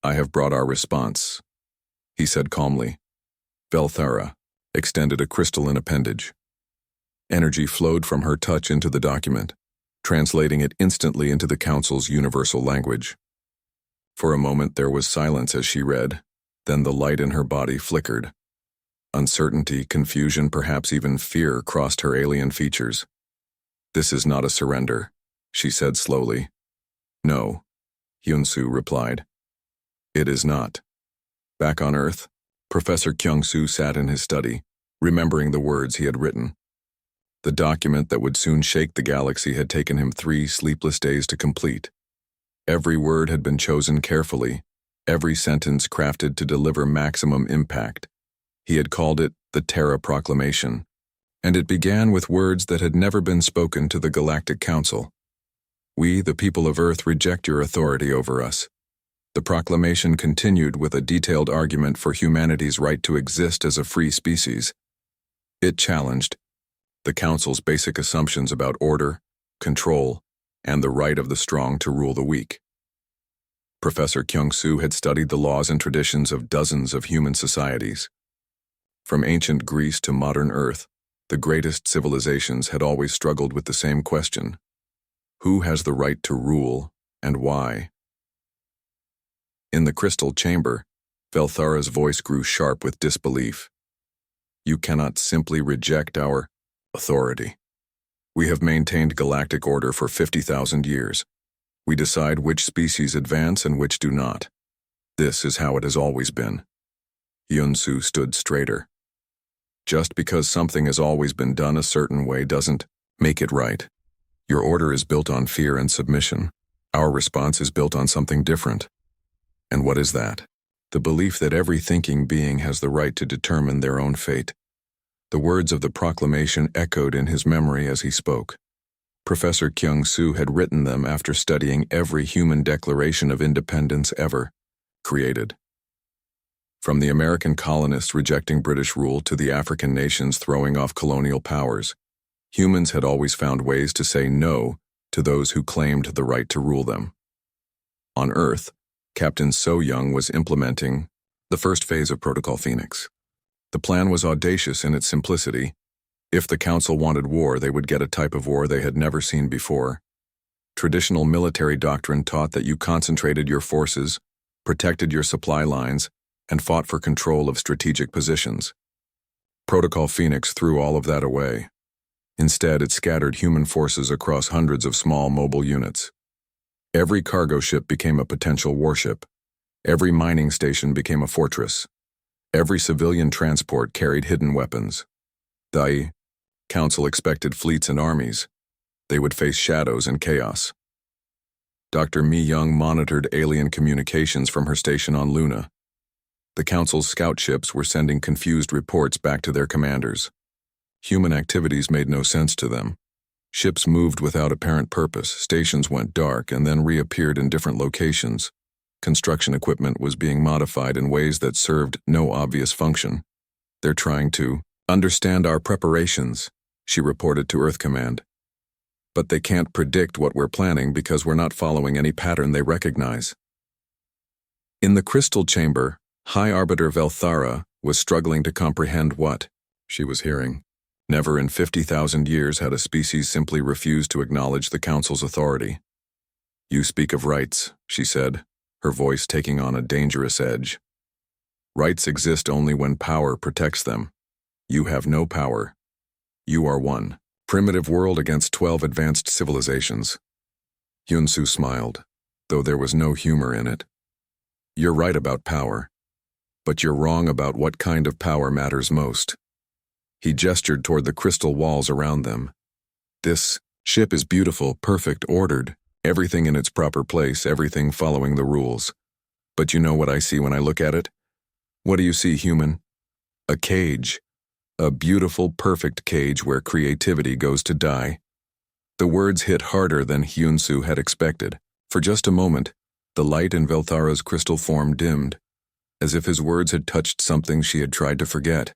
"I have brought our response," he said calmly. Velthara extended a crystalline appendage. Energy flowed from her touch into the document, translating it instantly into the Council's universal language. For a moment there was silence as she read, then the light in her body flickered. Uncertainty, confusion, perhaps even fear crossed her alien features. "This is not a surrender," she said slowly. "No," Hyunsu replied. "It is not." Back on Earth, Professor Kyung-soo sat in his study, remembering the words he had written. The document that would soon shake the galaxy had taken him 3 sleepless days to complete. Every word had been chosen carefully, every sentence crafted to deliver maximum impact. He had called it the Terra Proclamation, and it began with words that had never been spoken to the Galactic Council. "We, the people of Earth, reject your authority over us." The proclamation continued with a detailed argument for humanity's right to exist as a free species. It challenged the Council's basic assumptions about order, control, and the right of the strong to rule the weak. Professor Kyung-soo had studied the laws and traditions of dozens of human societies. From ancient Greece to modern Earth, the greatest civilizations had always struggled with the same question: who has the right to rule, and why? In the crystal chamber, Velthara's voice grew sharp with disbelief. "You cannot simply reject our authority. We have maintained galactic order for 50,000 years. We decide which species advance and which do not. This is how it has always been." Hyunsu stood straighter. "Just because something has always been done a certain way doesn't make it right. Your order is built on fear and submission. Our response is built on something different." "And what is that?" "The belief that every thinking being has the right to determine their own fate." The words of the proclamation echoed in his memory as he spoke. Professor Kyung-soo had written them after studying every human declaration of independence ever created. From the American colonists rejecting British rule to the African nations throwing off colonial powers, humans had always found ways to say no to those who claimed the right to rule them. On Earth, Captain So-young was implementing the first phase of Protocol Phoenix. The plan was audacious in its simplicity. If the Council wanted war, they would get a type of war they had never seen before. Traditional military doctrine taught that you concentrated your forces, protected your supply lines, and fought for control of strategic positions. Protocol Phoenix threw all of that away. Instead, it scattered human forces across hundreds of small mobile units. Every cargo ship became a potential warship. Every mining station became a fortress. Every civilian transport carried hidden weapons. The Council expected fleets and armies. They would face shadows and chaos. Dr. Mi-young monitored alien communications from her station on Luna. The Council's scout ships were sending confused reports back to their commanders. Human activities made no sense to them. Ships moved without apparent purpose, stations went dark and then reappeared in different locations. Construction equipment was being modified in ways that served no obvious function. "They're trying to understand our preparations," she reported to Earth Command. "But they can't predict what we're planning because we're not following any pattern they recognize." In the crystal chamber, High Arbiter Velthara was struggling to comprehend what she was hearing. Never in 50,000 years had a species simply refused to acknowledge the Council's authority. "You speak of rights," she said, her voice taking on a dangerous edge. "Rights exist only when power protects them. You have no power. You are one primitive world against 12 advanced civilizations." Hyun-soo smiled, though there was no humor in it. "You're right about power, but you're wrong about what kind of power matters most." He gestured toward the crystal walls around them. "This ship is beautiful, perfect, ordered, everything in its proper place, everything following the rules. But you know what I see when I look at it? What do you see, human? A cage. A beautiful, perfect cage where creativity goes to die." The words hit harder than Hyun-soo had expected. For just a moment, the light in Velthara's crystal form dimmed, as if his words had touched something she had tried to forget.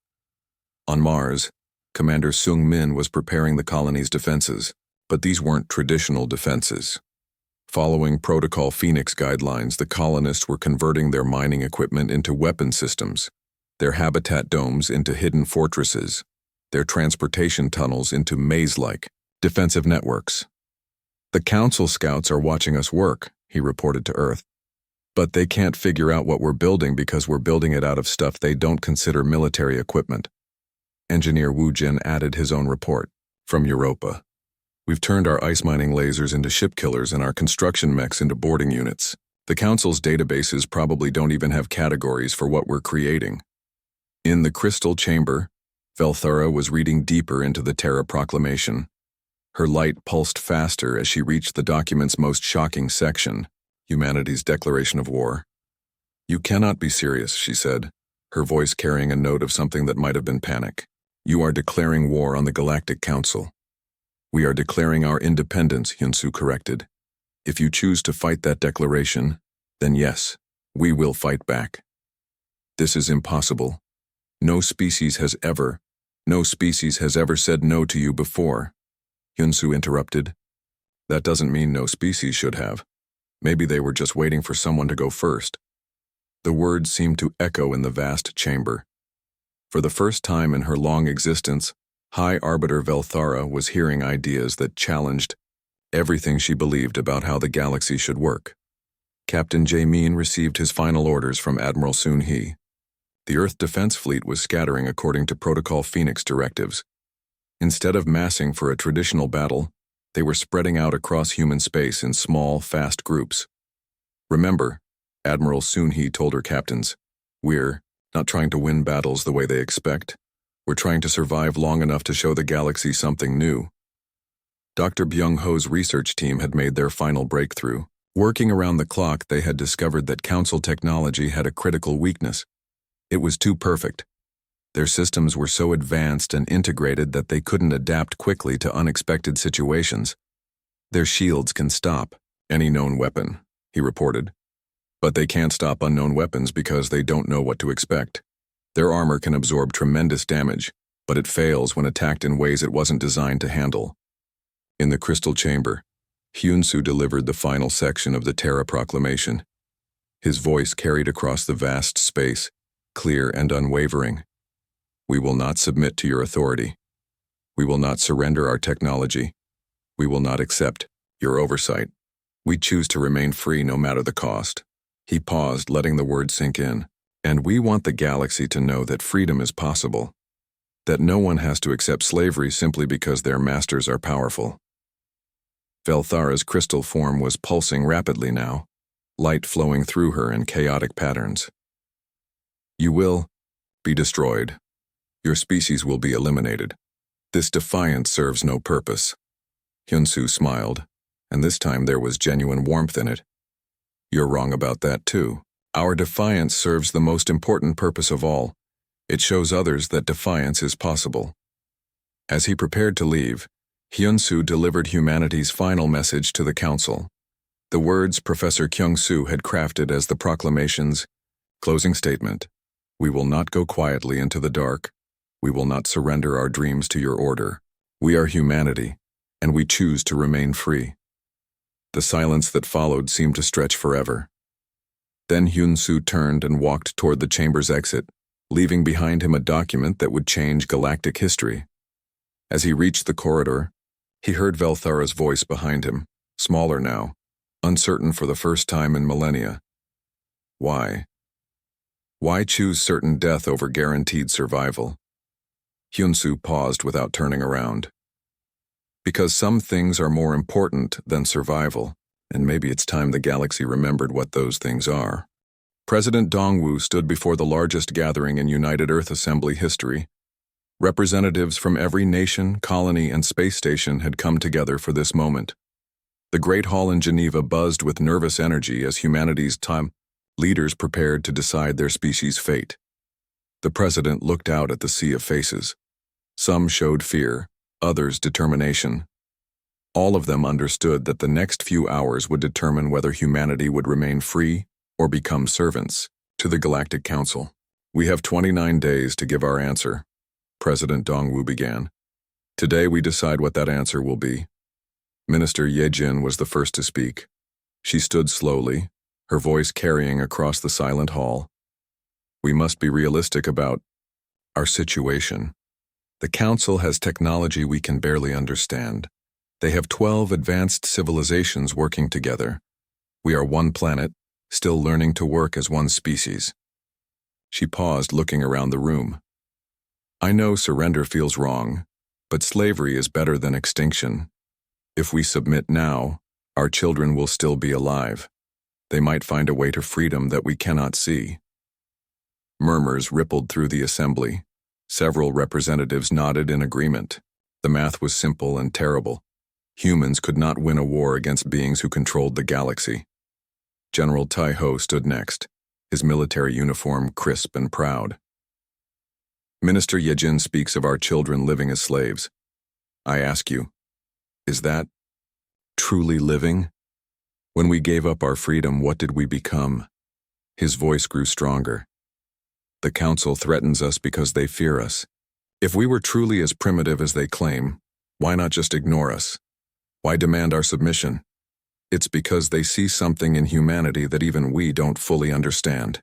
On Mars, Commander Sung-min was preparing the colony's defenses, but these weren't traditional defenses. Following Protocol Phoenix guidelines, the colonists were converting their mining equipment into weapon systems, their habitat domes into hidden fortresses, their transportation tunnels into maze-like defensive networks. "The Council scouts are watching us work," he reported to Earth. "But they can't figure out what we're building because we're building it out of stuff they don't consider military equipment." Engineer Woo Jin added his own report. "From Europa. We've turned our ice mining lasers into ship killers and our construction mechs into boarding units. The Council's databases probably don't even have categories for what we're creating." In the crystal chamber, Velthara was reading deeper into the Terra Proclamation. Her light pulsed faster as she reached the document's most shocking section, humanity's declaration of war. "You cannot be serious," she said, her voice carrying a note of something that might have been panic. "You are declaring war on the Galactic Council." "We are declaring our independence," Hyun-soo corrected. "If you choose to fight that declaration, then yes, we will fight back." "This is impossible. No species has ever said no to you before," Hyun-soo interrupted. "That doesn't mean no species should have. Maybe they were just waiting for someone to go first." The words seemed to echo in the vast chamber. For the first time in her long existence, High Arbiter Velthara was hearing ideas that challenged everything she believed about how the galaxy should work. Captain Jae-min received his final orders from Admiral Soon-hee. The Earth Defense Fleet was scattering according to Protocol Phoenix directives. Instead of massing for a traditional battle, they were spreading out across human space in small, fast groups. "Remember," Admiral Soon-hee told her captains, "we're not trying to win battles the way they expect. We're trying to survive long enough to show the galaxy something new." Dr. Byung-ho's research team had made their final breakthrough. Working around the clock, they had discovered that Council technology had a critical weakness. It was too perfect. Their systems were so advanced and integrated that they couldn't adapt quickly to unexpected situations. Their shields can stop any known weapon, he reported. But they can't stop unknown weapons because they don't know what to expect. Their armor can absorb tremendous damage, but it fails when attacked in ways it wasn't designed to handle. In the crystal chamber, Hyunsu delivered the final section of the Terra Proclamation. His voice carried across the vast space, clear and unwavering. We will not submit to your authority. We will not surrender our technology. We will not accept your oversight. We choose to remain free no matter the cost. He paused, letting the words sink in. And we want the galaxy to know that freedom is possible. That no one has to accept slavery simply because their masters are powerful. Velthara's crystal form was pulsing rapidly now, light flowing through her in chaotic patterns. You will be destroyed. Your species will be eliminated. This defiance serves no purpose. Hyunsu smiled, and this time there was genuine warmth in it. You're wrong about that too. Our defiance serves the most important purpose of all. It shows others that defiance is possible. As he prepared to leave, Hyunsu delivered humanity's final message to the council. The words Professor Kyung-soo had crafted as the proclamation's closing statement. We will not go quietly into the dark. We will not surrender our dreams to your order. We are humanity, and we choose to remain free. The silence that followed seemed to stretch forever. Then Hyunsu turned and walked toward the chamber's exit, leaving behind him a document that would change galactic history. As he reached the corridor, he heard Velthara's voice behind him, smaller now, uncertain for the first time in millennia. Why? Why choose certain death over guaranteed survival? Hyunsu paused without turning around. Because some things are more important than survival, and maybe it's time the galaxy remembered what those things are. President Dongwu stood before the largest gathering in United Earth Assembly history. Representatives from every nation, colony, and space station had come together for this moment. The Great Hall in Geneva buzzed with nervous energy as humanity's leaders prepared to decide their species' fate. The president looked out at the sea of faces. Some showed fear, others determination. All of them understood that the next few hours would determine whether humanity would remain free or become servants to the Galactic Council. We have 29 days to give our answer, President Dongwu began. Today we decide what that answer will be. Minister Yejin was the first to speak. She stood slowly, her voice carrying across the silent hall. We must be realistic about our situation. The Council has technology we can barely understand. They have 12 advanced civilizations working together. We are one planet, still learning to work as one species. She paused, looking around the room. I know surrender feels wrong, but slavery is better than extinction. If we submit now, our children will still be alive. They might find a way to freedom that we cannot see. Murmurs rippled through the assembly. Several representatives nodded in agreement. The math was simple and terrible. Humans could not win a war against beings who controlled the galaxy. General Tai-ho stood next, his military uniform crisp and proud. Minister Yejin speaks of our children living as slaves. I ask you, is that truly living? When we gave up our freedom, what did we become? His voice grew stronger. The Council threatens us because they fear us. If we were truly as primitive as they claim, why not just ignore us? Why demand our submission? It's because they see something in humanity that even we don't fully understand.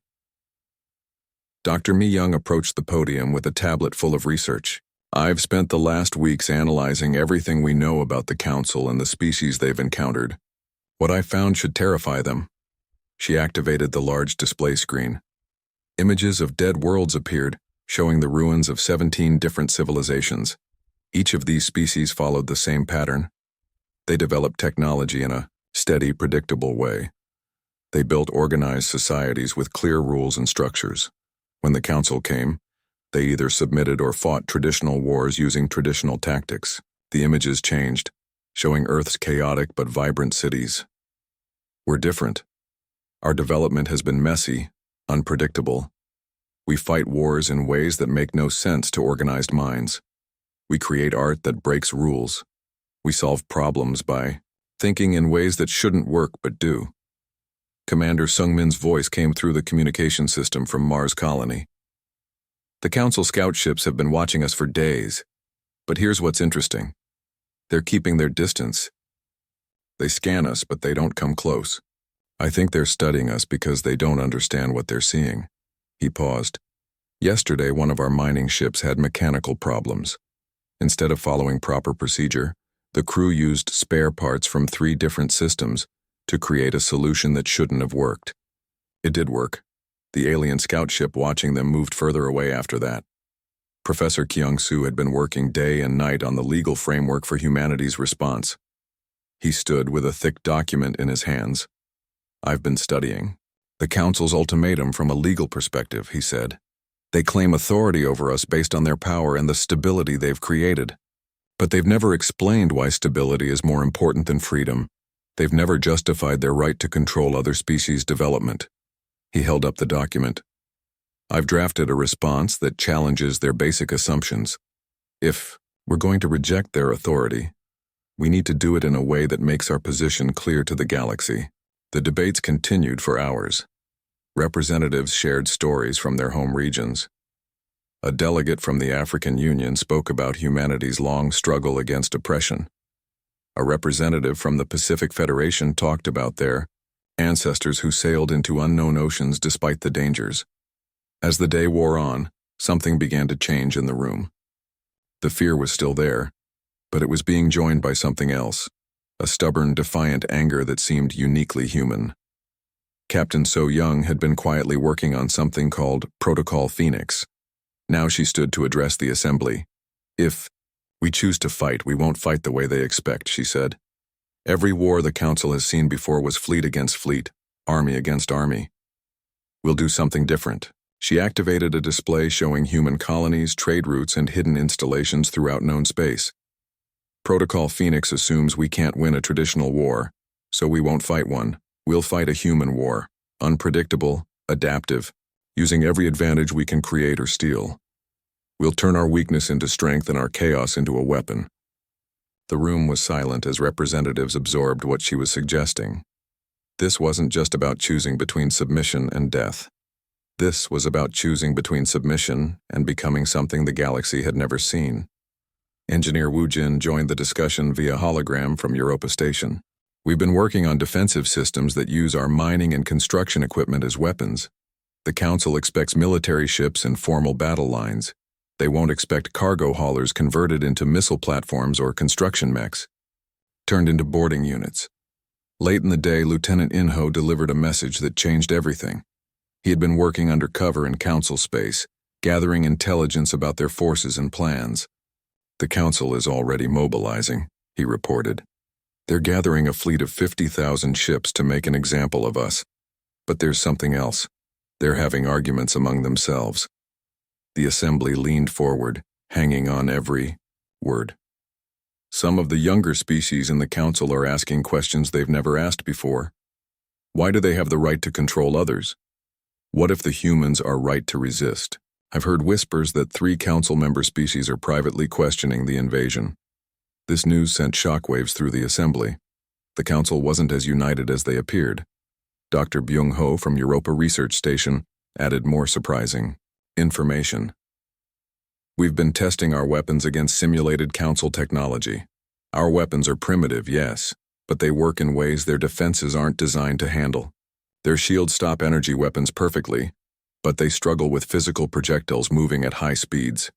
Dr. Mi-young approached the podium with a tablet full of research. I've spent the last weeks analyzing everything we know about the Council and the species they've encountered. What I found should terrify them. She activated the large display screen. Images of dead worlds appeared, showing the ruins of 17 different civilizations. Each of these species followed the same pattern. They developed technology in a steady, predictable way. They built organized societies with clear rules and structures. When the Council came, they either submitted or fought traditional wars using traditional tactics. The images changed, showing Earth's chaotic but vibrant cities. We're different. Our development has been messy, unpredictable. We fight wars in ways that make no sense to organized minds. We create art that breaks rules. We solve problems by thinking in ways that shouldn't work but do. Commander Sungmin's voice came through the communication system from Mars Colony. The Council scout ships have been watching us for days, but here's what's interesting. They're keeping their distance. They scan us, but they don't come close. I think they're studying us because they don't understand what they're seeing. He paused. Yesterday, one of our mining ships had mechanical problems. Instead of following proper procedure, the crew used spare parts from 3 different systems to create a solution that shouldn't have worked. It did work. The alien scout ship watching them moved further away after that. Professor Kyung-soo had been working day and night on the legal framework for humanity's response. He stood with a thick document in his hands. I've been studying the Council's ultimatum from a legal perspective, he said. They claim authority over us based on their power and the stability they've created. But they've never explained why stability is more important than freedom. They've never justified their right to control other species' development. He held up the document. I've drafted a response that challenges their basic assumptions. If we're going to reject their authority, we need to do it in a way that makes our position clear to the galaxy. The debates continued for hours. Representatives shared stories from their home regions. A delegate from the African Union spoke about humanity's long struggle against oppression. A representative from the Pacific Federation talked about their ancestors who sailed into unknown oceans despite the dangers. As the day wore on, something began to change in the room. The fear was still there, but it was being joined by something else, a stubborn, defiant anger that seemed uniquely human. Captain So Young had been quietly working on something called Protocol Phoenix. Now she stood to address the assembly. If we choose to fight, we won't fight the way they expect, she said. Every war the Council has seen before was fleet against fleet, army against army. We'll do something different. She activated a display showing human colonies, trade routes, and hidden installations throughout known space. Protocol Phoenix assumes we can't win a traditional war, so we won't fight one. We'll fight a human war, unpredictable, adaptive, using every advantage we can create or steal. We'll turn our weakness into strength and our chaos into a weapon. The room was silent as representatives absorbed what she was suggesting. This wasn't just about choosing between submission and death. This was about choosing between submission and becoming something the galaxy had never seen. Engineer Wu Jin joined the discussion via hologram from Europa Station. We've been working on defensive systems that use our mining and construction equipment as weapons. The Council expects military ships and formal battle lines. They won't expect cargo haulers converted into missile platforms or construction mechs, turned into boarding units. Late in the day, Lieutenant Inho delivered a message that changed everything. He had been working undercover in Council space, gathering intelligence about their forces and plans. The Council is already mobilizing, he reported. They're gathering a fleet of 50,000 ships to make an example of us. But there's something else. They're having arguments among themselves. The assembly leaned forward, hanging on every word. Some of the younger species in the Council are asking questions they've never asked before. Why do they have the right to control others? What if the humans are right to resist? I've heard whispers that 3 Council member species are privately questioning the invasion. This news sent shockwaves through the assembly. The Council wasn't as united as they appeared. Dr. Byung-ho from Europa Research Station added more surprising information. We've been testing our weapons against simulated Council technology. Our weapons are primitive, yes, but they work in ways their defenses aren't designed to handle. Their shields stop energy weapons perfectly, but they struggle with physical projectiles moving at high speeds.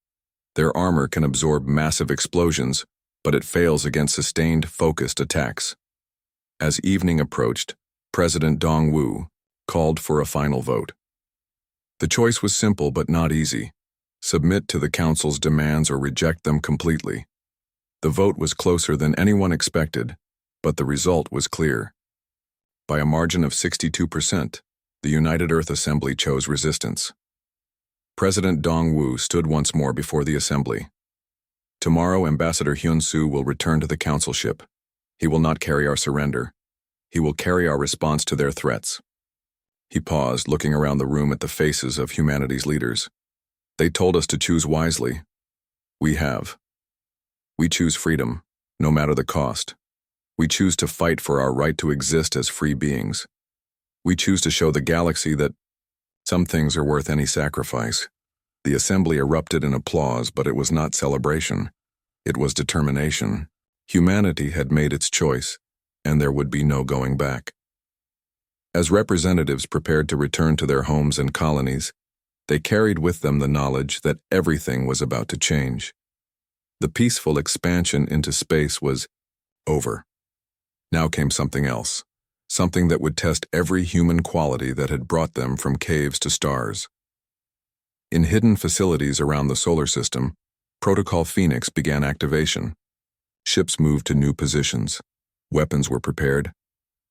Their armor can absorb massive explosions, but it fails against sustained, focused attacks. As evening approached, President Dong-woo called for a final vote. The choice was simple but not easy. Submit to the Council's demands or reject them completely. The vote was closer than anyone expected, but the result was clear. By a margin of 62%, the United Earth Assembly chose resistance. President Dong-woo stood once more before the Assembly. Tomorrow, Ambassador Hyun-soo will return to the Council ship. He will not carry our surrender. He will carry our response to their threats. He paused, looking around the room at the faces of humanity's leaders. They told us to choose wisely. We have. We choose freedom, no matter the cost. We choose to fight for our right to exist as free beings. We choose to show the galaxy that some things are worth any sacrifice. The assembly erupted in applause, but it was not celebration. It was determination. Humanity had made its choice, and there would be no going back. As representatives prepared to return to their homes and colonies, they carried with them the knowledge that everything was about to change. The peaceful expansion into space was over. Now came something else, something that would test every human quality that had brought them from caves to stars. In hidden facilities around the solar system, Protocol Phoenix began activation. Ships moved to new positions. Weapons were prepared.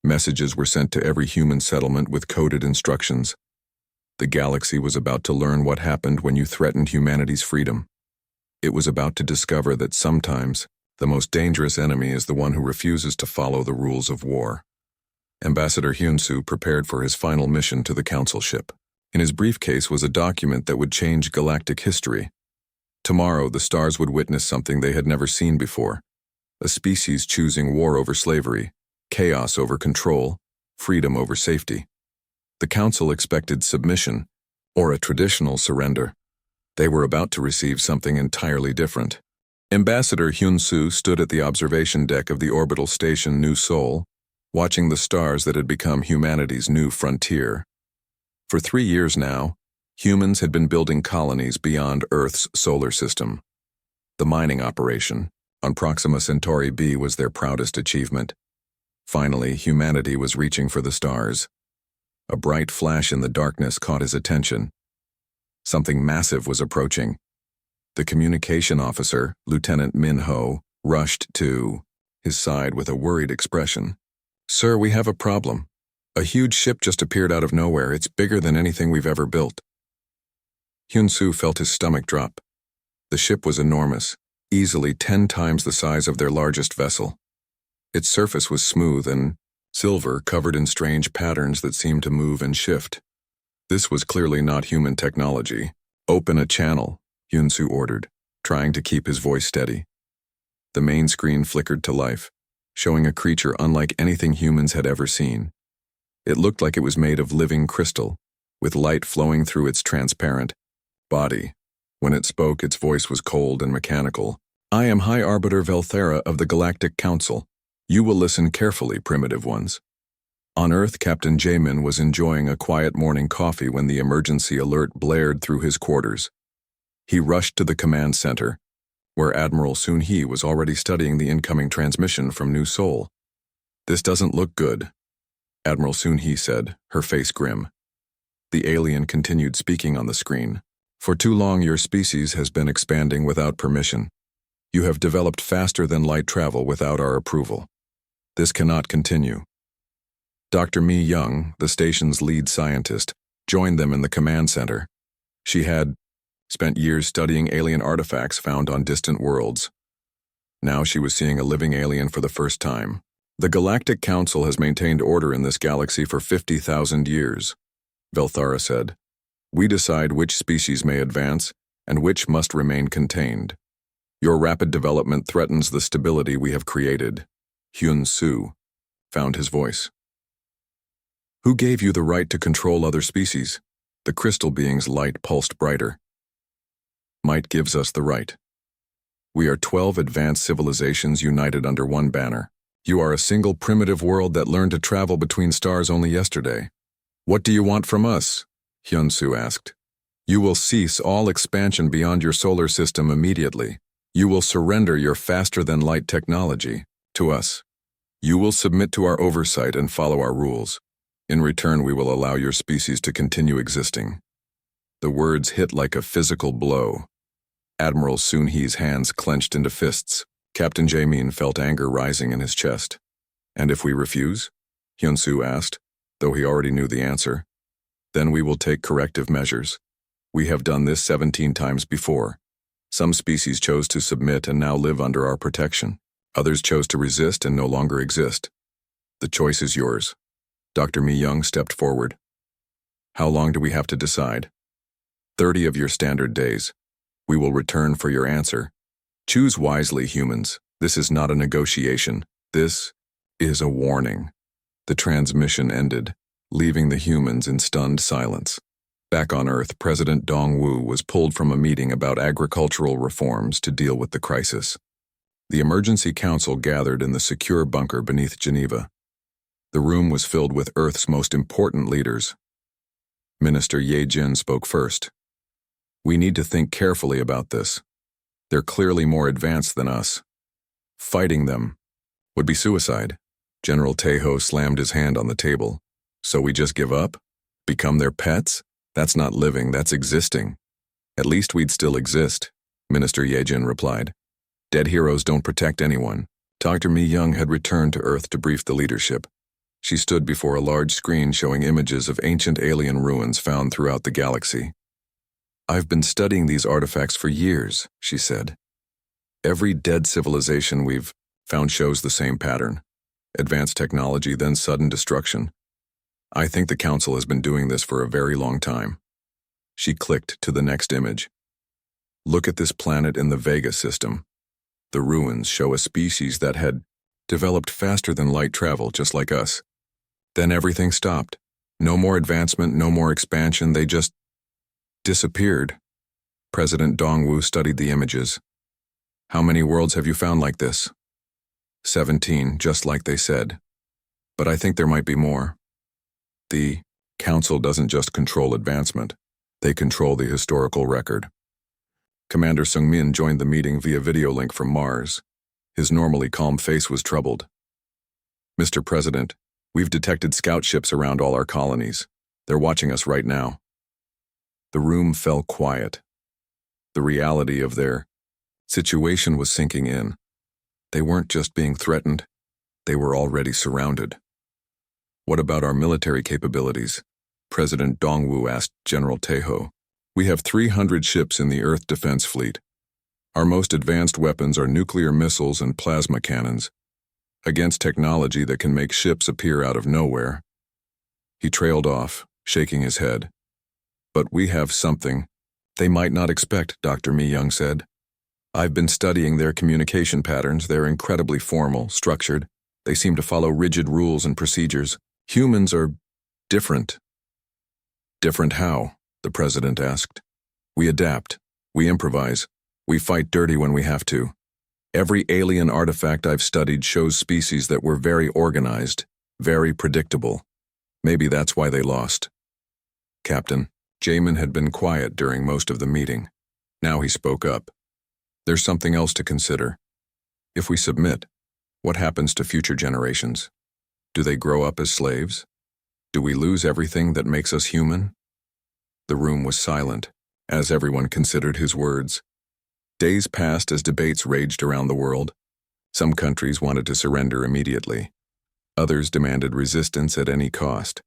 Messages were sent to every human settlement with coded instructions. The galaxy was about to learn what happened when you threatened humanity's freedom. It was about to discover that sometimes the most dangerous enemy is the one who refuses to follow the rules of war. Ambassador Hyun-soo prepared for his final mission to the council ship. In his briefcase was a document that would change galactic history. Tomorrow, the stars would witness something they had never seen before. A species choosing war over slavery, chaos over control, freedom over safety. The council expected submission, or a traditional surrender. They were about to receive something entirely different. Ambassador Hyun-soo stood at the observation deck of the orbital station New Seoul, watching the stars that had become humanity's new frontier. For 3 years now, humans had been building colonies beyond Earth's solar system. The mining operation on Proxima Centauri b was their proudest achievement. Finally, humanity was reaching for the stars. A bright flash in the darkness caught his attention. Something massive was approaching. The communication officer, Lieutenant Min Ho, rushed to his side with a worried expression. "Sir, we have a problem. A huge ship just appeared out of nowhere. It's bigger than anything we've ever built." Hyun-soo felt his stomach drop. The ship was enormous, easily 10 times the size of their largest vessel. Its surface was smooth and silver, covered in strange patterns that seemed to move and shift. This was clearly not human technology. "Open a channel," Hyun-soo ordered, trying to keep his voice steady. The main screen flickered to life, showing a creature unlike anything humans had ever seen. It looked like it was made of living crystal, with light flowing through its transparent body. When it spoke, its voice was cold and mechanical. "I am High Arbiter Velthera of the Galactic Council. You will listen carefully, primitive ones." On Earth, Captain Jamin was enjoying a quiet morning coffee when the emergency alert blared through his quarters. He rushed to the command center, where Admiral Soon-hee was already studying the incoming transmission from New Seoul. "This doesn't look good," Admiral Soon-hee said, her face grim. The alien continued speaking on the screen. "For too long your species has been expanding without permission. You have developed faster than light travel without our approval. This cannot continue." Dr. Mi Young, the station's lead scientist, joined them in the command center. She had spent years studying alien artifacts found on distant worlds. Now she was seeing a living alien for the first time. "The Galactic Council has maintained order in this galaxy for 50,000 years, Velthara said. "We decide which species may advance and which must remain contained. Your rapid development threatens the stability we have created." Hyun-soo found his voice. "Who gave you the right to control other species?" The crystal being's light pulsed brighter. "Might gives us the right. We are 12 advanced civilizations united under one banner. You are a single primitive world that learned to travel between stars only yesterday. What do you want from us?" Hyun-soo asked. "You will cease all expansion beyond your solar system immediately. You will surrender your faster-than-light technology to us. You will submit to our oversight and follow our rules. In return, we will allow your species to continue existing." The words hit like a physical blow. Admiral Soon-hee's hands clenched into fists. Captain Jamin felt anger rising in his chest. "And if we refuse?" Hyun-soo asked, though he already knew the answer. "Then we will take corrective measures. We have done this 17 times before. Some species chose to submit and now live under our protection. Others chose to resist and no longer exist. The choice is yours." Dr. Mi Young stepped forward. "How long do we have to decide?" 30 of your standard days. We will return for your answer. Choose wisely, humans. This is not a negotiation. This is a warning." The transmission ended, leaving the humans in stunned silence. Back on Earth, President Dongwu was pulled from a meeting about agricultural reforms to deal with the crisis. The emergency council gathered in the secure bunker beneath Geneva. The room was filled with Earth's most important leaders. Minister Ye Jin spoke first. "We need to think carefully about this. They're clearly more advanced than us. Fighting them would be suicide." General Taeho slammed his hand on the table. "So we just give up? Become their pets? That's not living, that's existing." "At least we'd still exist," Minister Ye Jin replied. "Dead heroes don't protect anyone." Dr. Mi Young had returned to Earth to brief the leadership. She stood before a large screen showing images of ancient alien ruins found throughout the galaxy. "I've been studying these artifacts for years," she said. "Every dead civilization we've found shows the same pattern. Advanced technology, then sudden destruction. I think the Council has been doing this for a very long time." She clicked to the next image. "Look at this planet in the Vega system. The ruins show a species that had developed faster than light travel, just like us. Then everything stopped. No more advancement, no more expansion, they just disappeared." President Dongwu studied the images. "How many worlds have you found like this?" 17, just like they said. "But I think there might be more." The Council doesn't just control advancement, they control the historical record. Commander Sung-min joined the meeting via video link from Mars. His normally calm face was troubled. "Mr. President, we've detected scout ships around all our colonies. They're watching us right now." The room fell quiet. The reality of their situation was sinking in. They weren't just being threatened, they were already surrounded. "What about our military capabilities?" President Dongwu asked General Taeho. "We have 300 ships in the Earth Defense Fleet. Our most advanced weapons are nuclear missiles and plasma cannons, against technology that can make ships appear out of nowhere." He trailed off, shaking his head. "But we have something they might not expect," Dr. Mi Young said. "I've been studying their communication patterns. They're incredibly formal, structured. They seem to follow rigid rules and procedures. Humans are different." "Different how?" the president asked. "We adapt. We improvise. We fight dirty when we have to. Every alien artifact I've studied shows species that were very organized, very predictable. Maybe that's why they lost." Captain Jamin had been quiet during most of the meeting. Now he spoke up. "There's something else to consider. If we submit, what happens to future generations? Do they grow up as slaves? Do we lose everything that makes us human?" The room was silent, as everyone considered his words. Days passed as debates raged around the world. Some countries wanted to surrender immediately. Others demanded resistance at any cost.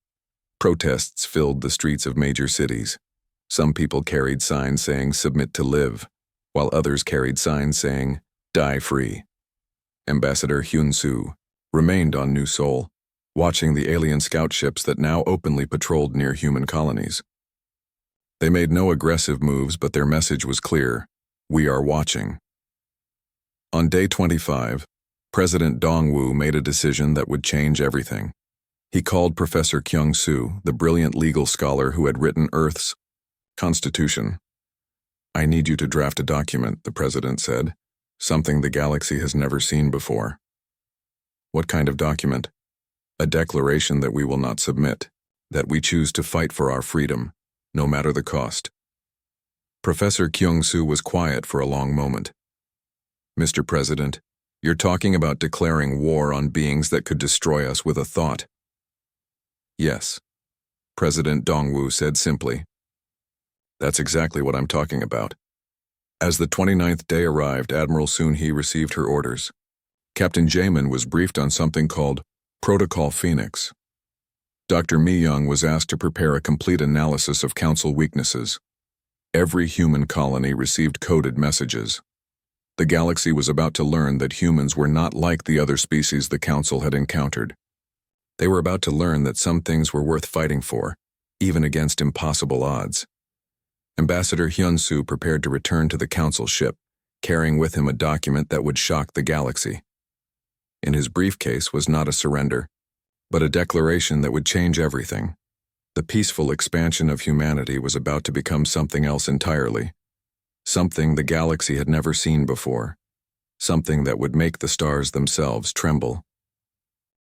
Protests filled the streets of major cities. Some people carried signs saying, "Submit to live," while others carried signs saying, "Die free." Ambassador Hyun Soo remained on New Seoul, watching the alien scout ships that now openly patrolled near human colonies. They made no aggressive moves, but their message was clear: we are watching. On day 25, President Dongwu made a decision that would change everything. He called Professor Kyung-soo, the brilliant legal scholar who had written Earth's Constitution. "I need you to draft a document," the president said, "something the galaxy has never seen before." "What kind of document?" "A declaration that we will not submit, that we choose to fight for our freedom, no matter the cost." Professor Kyung-soo was quiet for a long moment. "Mr. President, you're talking about declaring war on beings that could destroy us with a thought." "Yes," President Dongwu said simply. "That's exactly what I'm talking about." As the 29th day arrived, Admiral Soon-hee received her orders. Captain Jamin was briefed on something called Protocol Phoenix. Dr. Mi Young was asked to prepare a complete analysis of Council weaknesses. Every human colony received coded messages. The galaxy was about to learn that humans were not like the other species the Council had encountered. They were about to learn that some things were worth fighting for, even against impossible odds. Ambassador Hyun-soo prepared to return to the Council ship, carrying with him a document that would shock the galaxy. in his briefcase was not a surrender, but a declaration that would change everything. The peaceful expansion of humanity was about to become something else entirely, something the galaxy had never seen before, something that would make the stars themselves tremble.